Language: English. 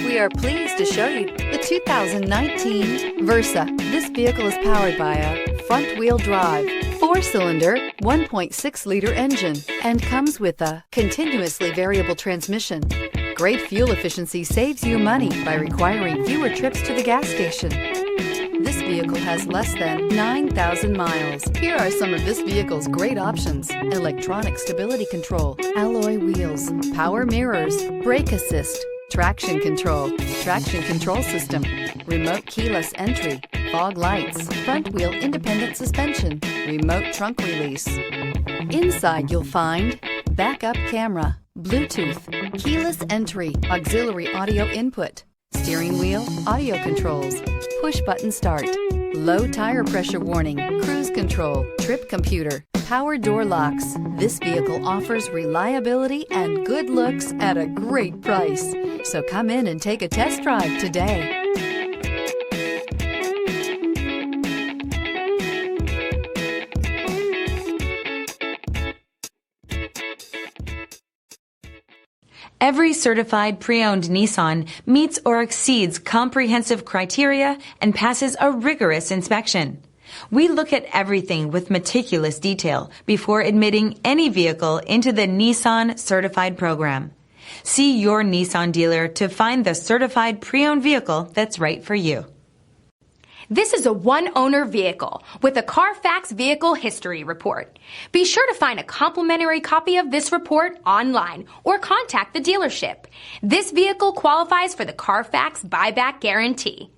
We are pleased to show you the 2019 Versa. This vehicle is powered by a front-wheel drive, 4-cylinder, 1.6-liter engine, and comes with a continuously variable transmission. Great fuel efficiency saves you money by requiring fewer trips to the gas station. This vehicle has less than 9,000 miles. Here are some of this vehicle's great options: electronic stability control, alloy wheels, power mirrors, brake assist, traction control system, remote keyless entry, fog lights, front wheel independent suspension, remote trunk release. Inside you'll find backup camera, Bluetooth, keyless entry, auxiliary audio input, steering wheel audio controls, push button start, low tire pressure warning, cruise control, trip computer, power door locks. This vehicle offers reliability and good looks at a great price. So come in and take a test drive today. Every certified pre-owned Nissan meets or exceeds comprehensive criteria and passes a rigorous inspection. We look at everything with meticulous detail before admitting any vehicle into the Nissan Certified Program. See your Nissan dealer to find the certified pre-owned vehicle that's right for you. This is a one-owner vehicle with a Carfax Vehicle History Report. Be sure to find a complimentary copy of this report online or contact the dealership. This vehicle qualifies for the Carfax Buyback Guarantee.